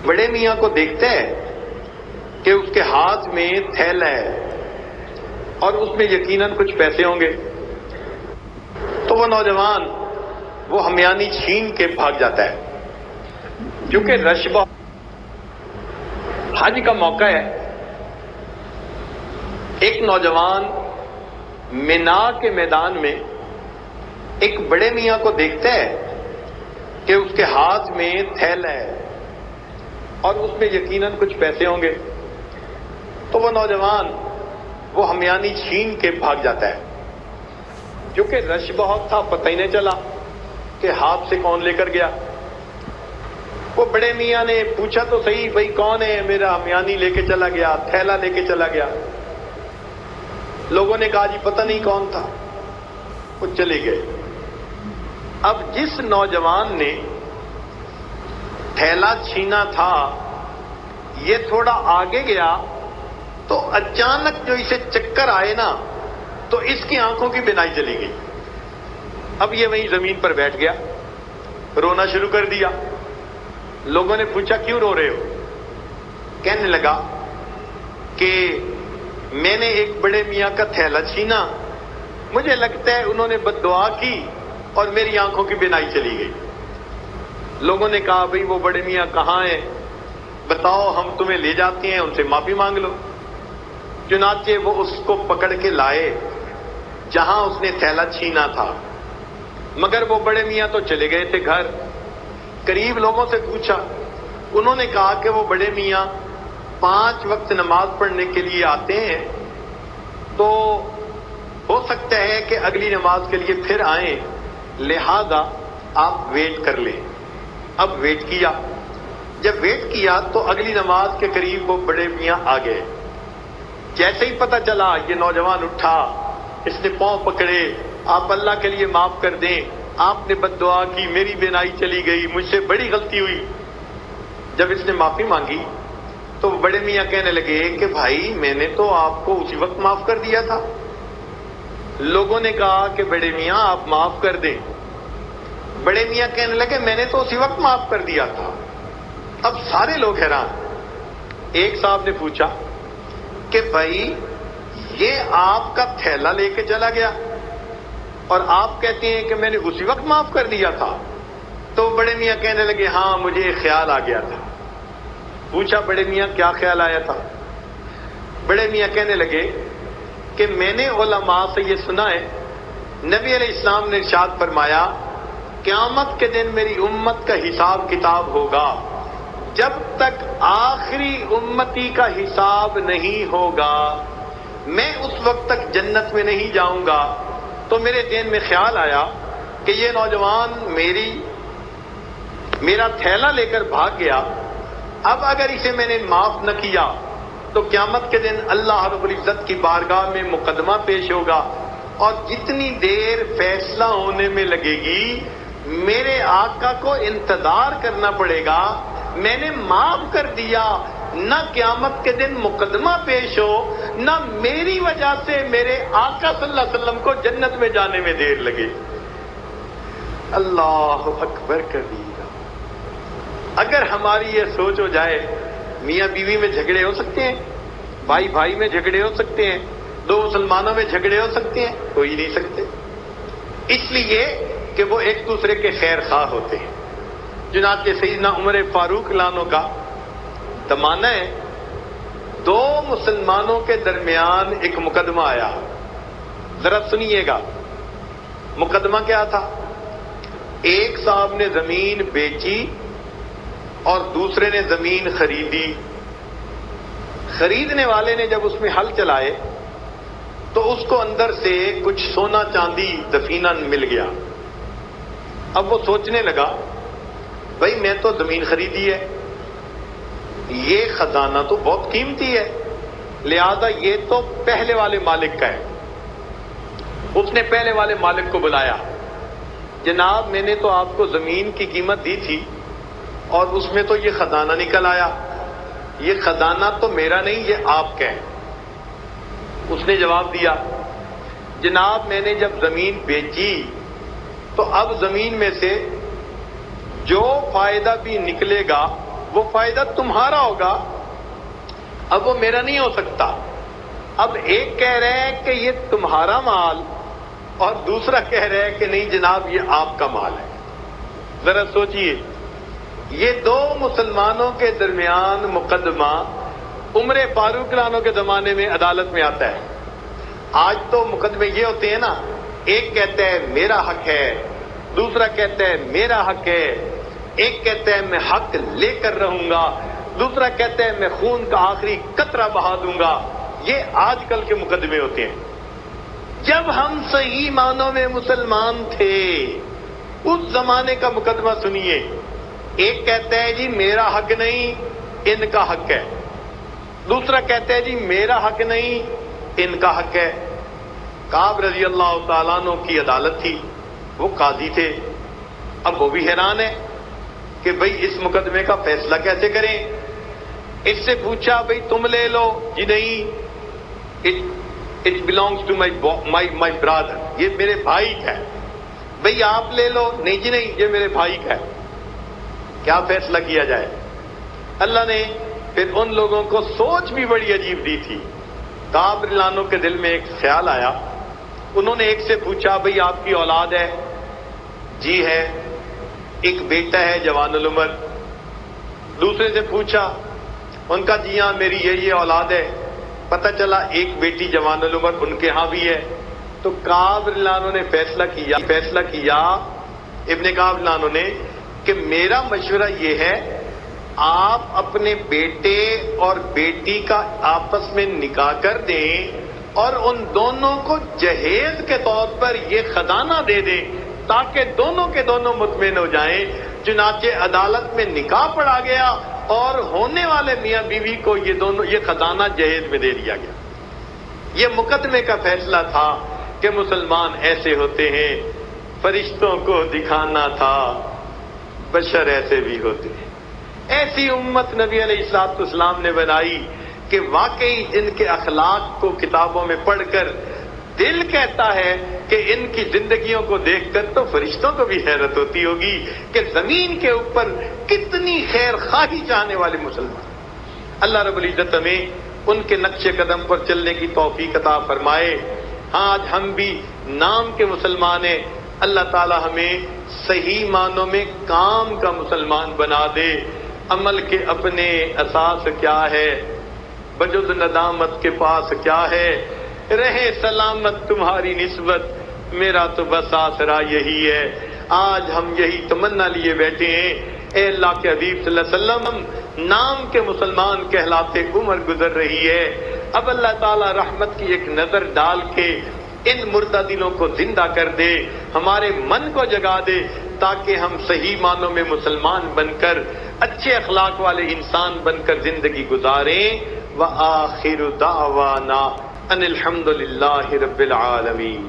بڑے میاں کو دیکھتے ہیں کہ اس کے ہاتھ میں تھیلا ہے اور اس میں یقیناً کچھ پیسے ہوں گے، تو وہ نوجوان وہ ہمیانی چھین کے بھاگ جاتا ہے. کیونکہ رش بہت، حج کا موقع ہے. ایک نوجوان مینا کے میدان میں ایک بڑے میاں کو دیکھتا ہے کہ اس کے ہاتھ میں تھیلا ہے اور اس میں یقیناً کچھ پیسے ہوں گے، تو وہ نوجوان وہ ہمیانی چھین کے بھاگ جاتا ہے. کیونکہ رش بہت تھا، پتہ ہی نہیں چلا کہ ہاتھ سے کون لے کر گیا. وہ بڑے میاں نے پوچھا تو صحیح، بھائی کون ہے میرا ہمیانی لے کے چلا گیا، تھیلا لے کے چلا گیا؟ لوگوں نے کہا جی پتہ نہیں کون تھا. وہ چلے گئے. اب جس نوجوان نے تھیلا چھینا تھا یہ تھوڑا آگے گیا تو اچانک جو اسے چکر آئے نا تو اس کی آنکھوں کی بینائی چلی گئی. اب یہ وہیں زمین پر بیٹھ گیا، رونا شروع کر دیا. لوگوں نے پوچھا کیوں رو رہے ہو؟ کہنے لگا کہ میں نے ایک بڑے میاں کا تھیلا چھینا، مجھے لگتا ہے انہوں نے بد دعا کی اور میری آنکھوں کی بینائی چلی گئی. لوگوں نے کہا بھئی وہ بڑے میاں کہاں ہیں، بتاؤ ہم تمہیں لے جاتے ہیں، ان سے معافی مانگ لو. چنانچہ وہ اس کو پکڑ کے لائے جہاں اس نے تھیلا چھینا تھا. مگر وہ بڑے میاں تو چلے گئے تھے گھر. قریب لوگوں سے پوچھا، انہوں نے کہا کہ وہ بڑے میاں 5 وقت نماز پڑھنے کے لیے آتے ہیں، تو ہو سکتا ہے کہ اگلی نماز کے لیے پھر آئیں، لہذا آپ ویٹ کر لیں. اب ویٹ کیا. جب ویٹ کیا تو اگلی نماز کے قریب وہ بڑے میاں آ گئے. جیسے ہی پتہ چلا یہ نوجوان اٹھا، اس نے پاؤں پکڑے، آپ اللہ کے لیے معاف کر دیں، آپ نے بد دعا کی، میری بینائی چلی گئی، مجھ سے بڑی غلطی ہوئی. جب اس نے معافی مانگی تو بڑے میاں کہنے لگے کہ بھائی میں نے تو آپ کو اسی وقت معاف کر دیا تھا. لوگوں نے کہا کہ بڑے میاں آپ معاف کر دیں. بڑے میاں کہنے لگے میں نے تو اسی وقت معاف کر دیا تھا. اب سارے لوگ حیران. ایک صاحب نے پوچھا کہ بھائی یہ آپ کا تھیلا لے کے چلا گیا اور آپ کہتے ہیں کہ میں نے اسی وقت معاف کر دیا تھا. تو بڑے میاں کہنے لگے ہاں مجھے ایک خیال آ گیا تھا. پوچھا بڑے میاں کیا خیال آیا تھا؟ بڑے میاں کہنے لگے کہ میں نے علماء سے یہ سنا ہے، نبی علیہ السلام نے ارشاد فرمایا قیامت کے دن میری امت کا حساب کتاب ہوگا، جب تک آخری امتی کا حساب نہیں ہوگا میں اس وقت تک جنت میں نہیں جاؤں گا. تو میرے ذہن میں خیال آیا کہ یہ نوجوان میرا تھیلا لے کر بھاگ گیا. اب اگر اسے میں نے معاف نہ کیا تو قیامت کے دن اللہ رب العزت کی بارگاہ میں مقدمہ پیش ہوگا اور جتنی دیر فیصلہ ہونے میں لگے گی میرے آقا کو انتظار کرنا پڑے گا. میں نے معاف کر دیا، نہ قیامت کے دن مقدمہ پیش ہو، نہ میری وجہ سے میرے آقا صلی اللہ علیہ وسلم کو جنت میں جانے میں دیر لگے. اللہ اکبر کبیرہ. اگر ہماری یہ سوچ ہو جائے، میاں بیوی میں جھگڑے ہو سکتے ہیں، بھائی بھائی میں جھگڑے ہو سکتے ہیں، 2 مسلمانوں میں جھگڑے ہو سکتے ہیں، ہو ہی نہیں سکتے. اس لیے کہ وہ ایک دوسرے کے خیر خواہ ہوتے ہیں. چنانچہ سیدنا عمر فاروق لانو کا زمانہ ہے، 2 مسلمانوں کے درمیان ایک مقدمہ آیا. ذرا سنیے گا مقدمہ کیا تھا. ایک صاحب نے زمین بیچی اور دوسرے نے زمین خریدی. خریدنے والے نے جب اس میں ہل چلائے تو اس کو اندر سے کچھ سونا چاندی دفینہ مل گیا. اب وہ سوچنے لگا بھائی میں تو زمین خریدی ہے، یہ خزانہ تو بہت قیمتی ہے، لہذا یہ تو پہلے والے مالک کا ہے. اس نے پہلے والے مالک کو بلایا، جناب میں نے تو آپ کو زمین کی قیمت دی تھی اور اس میں تو یہ خزانہ نکل آیا، یہ خزانہ تو میرا نہیں یہ آپ کا ہے. اس نے جواب دیا جناب میں نے جب زمین بیچی تو اب زمین میں سے جو فائدہ بھی نکلے گا وہ فائدہ تمہارا ہوگا، اب وہ میرا نہیں ہو سکتا۔ اب ایک کہہ رہے ہیں کہ یہ تمہارا مال، اور دوسرا کہہ رہے ہیں کہ نہیں جناب یہ آپ کا مال ہے۔ ذرا سوچئے، یہ دو مسلمانوں کے درمیان مقدمہ عمر فاروق عنہ کے زمانے میں عدالت میں آتا ہے۔ آج تو مقدمے یہ ہوتے ہیں نا، ایک کہتا ہے میرا حق ہے، دوسرا کہتا ہے میرا حق ہے، ایک کہتا ہے میں حق لے کر رہوں گا، دوسرا کہتا ہے میں خون کا آخری قطرہ بہا دوں گا۔ یہ آج کل کے مقدمے ہوتے ہیں۔ جب ہم صحیح معنوں میں مسلمان تھے، اس زمانے کا مقدمہ سنیے۔ ایک کہتا ہے جی میرا حق نہیں، ان کا حق ہے، دوسرا کہتا ہے جی میرا حق نہیں، ان کا حق ہے۔ کعب رضی اللہ تعالیٰ عنہ کی عدالت تھی، وہ قاضی تھے۔ اب وہ بھی حیران ہے کہ بھئی اس مقدمے کا فیصلہ کیسے کریں۔ اس سے پوچھا بھئی تم لے لو، جی نہیں، it belongs to my brother، یہ میرے بھائی کا ہے۔ بھئی آپ لے لو، نہیں جی نہیں، یہ میرے بھائی کا ہے۔ کیا فیصلہ کیا جائے؟ اللہ نے پھر ان لوگوں کو سوچ بھی بڑی عجیب دی تھی۔ کعب رضی اللہ عنہ کے دل میں ایک خیال آیا، انہوں نے ایک سے پوچھا بھئی آپ کی اولاد ہے؟ جی ہے۔ ایک بیٹا ہے جوان العمر۔ دوسرے سے پوچھا، ان کا جی ہاں میری یہ اولاد ہے۔ پتہ چلا ایک بیٹی جوان العمر ان کے ہاں بھی ہے۔ تو کعب رضی اللہ عنہ نے فیصلہ کیا ابن کعب رضی اللہ عنہ نے کہ میرا مشورہ یہ ہے، آپ اپنے بیٹے اور بیٹی کا آپس میں نکاح کر دیں اور ان دونوں کو جہیز کے طور پر یہ خزانہ دے دیں تاکہ دونوں کے دونوں مطمئن ہو جائیں۔ چنانچہ عدالت میں نکاح پڑھا گیا اور ہونے والے میاں بیوی کو یہ خزانہ جہیز میں دے دیا گیا۔ یہ مقدمے کا فیصلہ تھا کہ مسلمان ایسے ہوتے ہیں، فرشتوں کو دکھانا تھا بشر ایسے بھی ہوتے ہیں۔ ایسی امت نبی علیہ الصلوۃ والسلام نے بنائی کہ واقعی جن کے اخلاق کو کتابوں میں پڑھ کر دل کہتا ہے کہ ان کی زندگیوں کو دیکھ کر تو فرشتوں کو بھی حیرت ہوتی ہوگی کہ زمین کے اوپر کتنی خیر خواہی چاہنے والے مسلمان۔ اللہ رب العزت ہمیں ان کے نقش قدم پر چلنے کی توفیق عطا فرمائے۔ آج ہم بھی نام کے مسلمان ہیں، اللہ تعالی ہمیں صحیح معنوں میں کام کا مسلمان بنا دے۔ عمل کے اپنے اساس کیا ہے، بجد ندامت کے پاس کیا ہے، رہے سلامت تمہاری نسبت، میرا تو بس آسرا یہی ہے۔ آج ہم یہی تمنا لیے بیٹھے ہیں، اے اللہ کے حبیب صلی اللہ علیہ وسلم، نام کے مسلمان کہلاتے عمر گزر رہی ہے، اب اللہ تعالی رحمت کی ایک نظر ڈال کے ان مردہ دلوں کو زندہ کر دے، ہمارے من کو جگا دے تاکہ ہم صحیح معنوں میں مسلمان بن کر اچھے اخلاق والے انسان بن کر زندگی گزاریں۔ وآخر دعوانا ان الحمد للہ رب العالمین۔